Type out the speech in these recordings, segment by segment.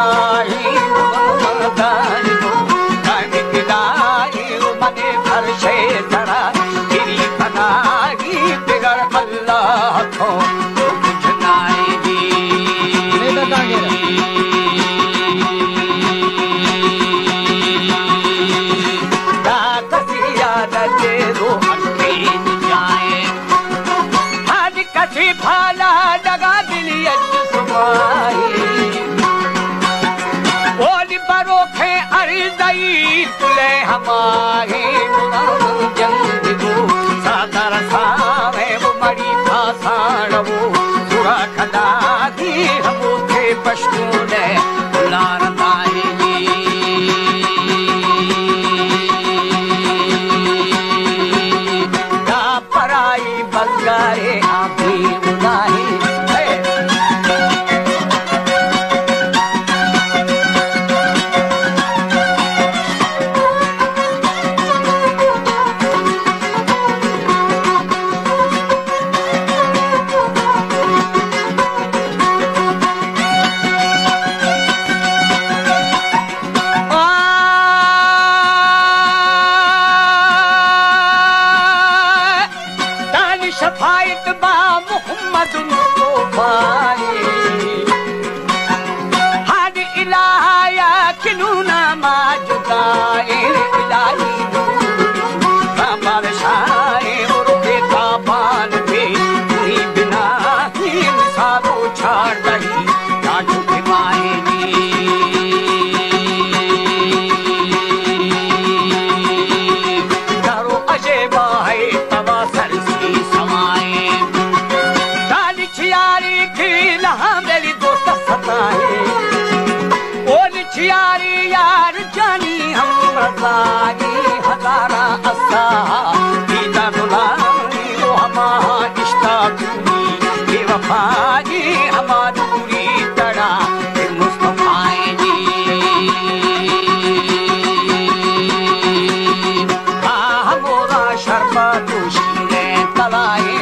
शाही मदारी कमिकदारी मने फरशे तरा गिरी बनागी बिगड़ अल्लाह को कुछ नाएगी भाला डगा दिलियत सुमाई ओली बरोखे अर्ज़ई तुले हमारे जंगो सादर सावे वो मड़ी भाषण वो सुरा खदा दी हमो के पश्तू ने लारताएगी का पराई बंगारे आभी शफायत बा मोहम्मद मुस्तफाए हद इलाहा किनूना माजुदाए इलाही बादशाहे और बेताबान पे पूरी बिना ही सारो छाड़ दही काटू माएगी दारो अजय बाहे तवा सरसी मेरी दोस्त सताए ओल छियारी यार जानी हम रजाई हजारा असा दीदा दुलानी वो हमारा इश्ता दूरी बेवफाई हमारी दूरी तड़ा मुस्तफाए जी हमारा शर्मा दोषी ने तलाए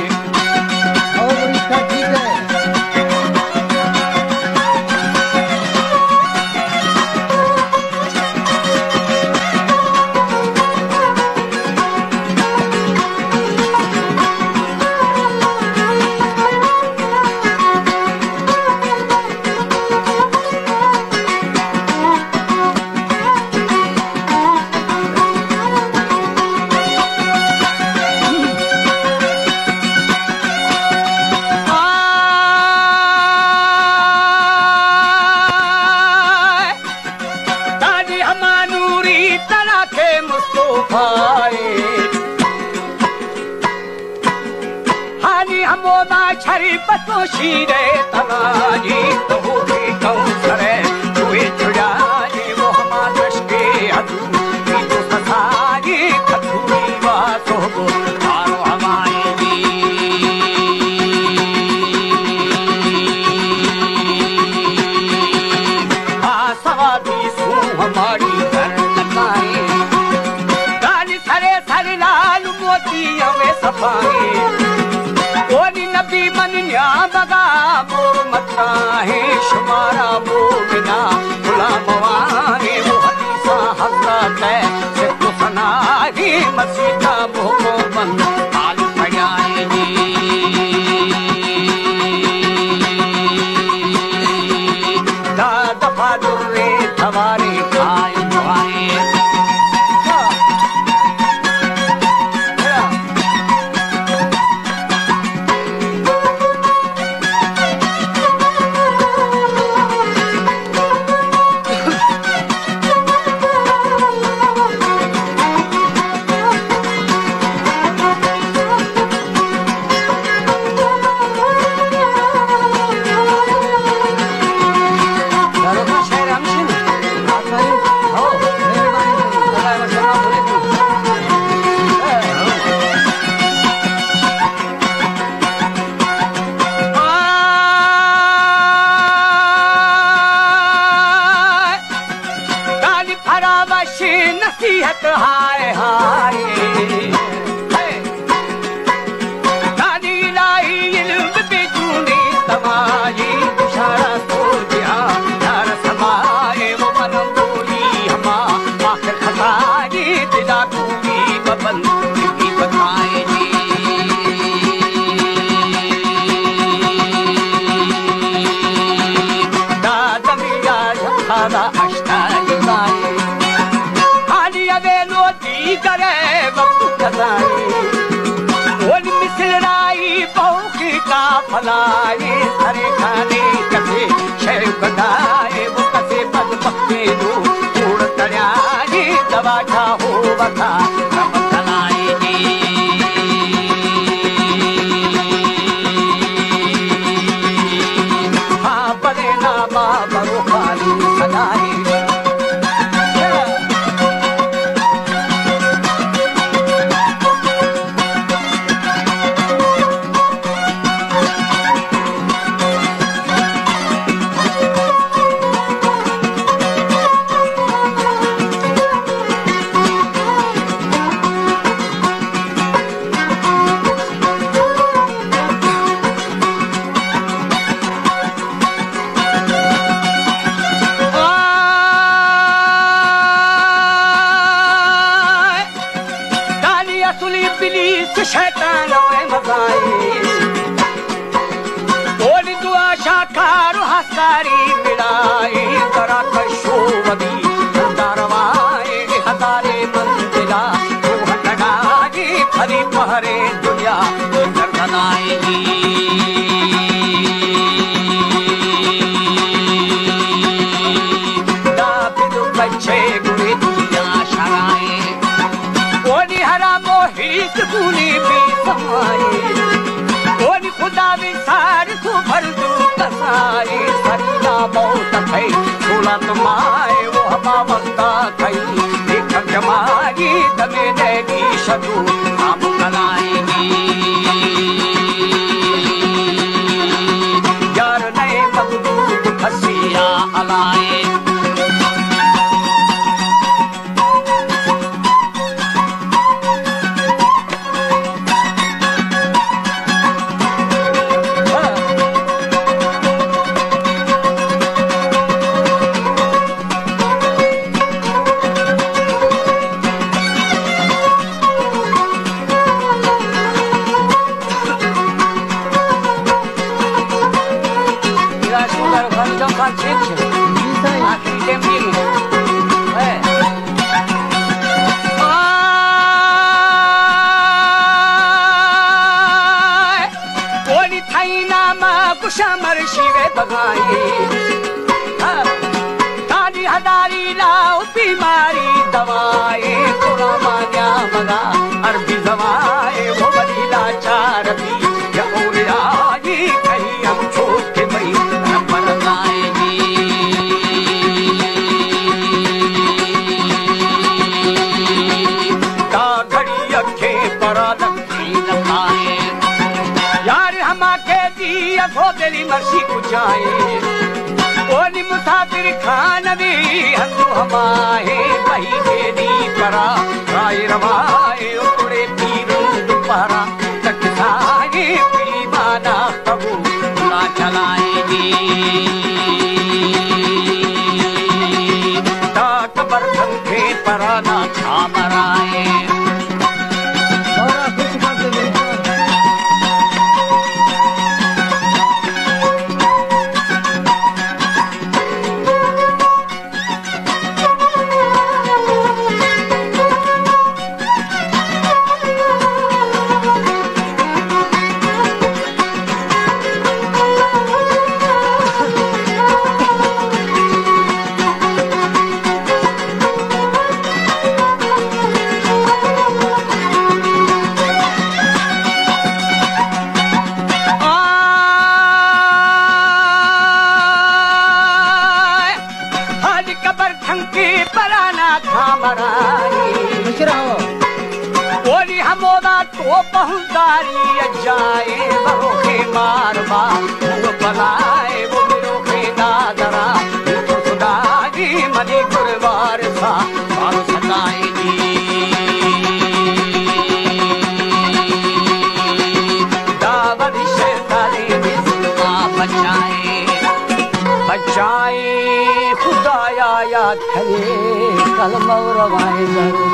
हानी हमोदा छरी पतोशी रे तनाजी तो के कौसरे तुए छुड़ाए वो हमारे के अदू की तो ससाजी खतुरी वासो को आरो हमाएगी सवादी सू हमारी घर लगाए गाली सरे सर लाल मोती हमें सफाए ओली नबी मन न्या बगा मोर मता है शुमारा वो बिना खुला मवाने वो हदीसा हजरत है सिद्ध सना ही मसीदा भोको बंद आलू पयाएगी दा दफा दुर्रे थवारे खाए दुआए बबन भी बताए जी दादा मिया खादा अष्टाई गाए खाली अबे लोटी करे वक्त खजाए ओन मिसराई बहुकी का फलाई सरे खाने कसे शय बताए वो कसे पद पक्के दो उड़ तड़ाई दवा खा हो बता रब तलाए जी हाँ बने ना बाबरो खाली सदाए शैतान मगाए और दुआ शाखार हसारी मिलाए करा कशो वदी दरवाए हजारे मंजिला लगाए हरी पहरे दुनिया दर्दनाएगी दाबिद बच्चे गुरे दुनिया शराए ओनी हरा मोही सुकूनी भी समाए ओनी खुदा विसार तू भरदू कसाए सरीना बहुत थई छोला तुम्हारे वो हवा वक्ता थई देख जमाई तमे देगी शदू आप कलाएगी यार नए मकदूद खसिया अलाए शामर शिवे भगाए तारी हदारी लाओ बीमारी दवाए थोड़ा मान्या मगा अरबी दवाए वो बड़ी लाचार भी या उड़ाई कहीं हम छोट के मई पर गाएगी ता घड़ी अखे पर लखी लगाए यार हमाके हो तेरी मर्जी कुचाए ओनी मुसाफिर खान भी हंसू हमाए कहीं तेरी परा राय रवाए उड़े तीर दोपहरा तक साए पीली माना कबू ना चलाएगी ताक बर्तन के परा ना छामराए तो पहुंचारी जाए बरोखे मारवा वो पलाए वो बिरोखे नादरा तो खुदागी मनी गुरवार सा मारो सताएगी दावत शैतानी बिस्मा बचाए बचाए खुदाया याद करे कलम रवाए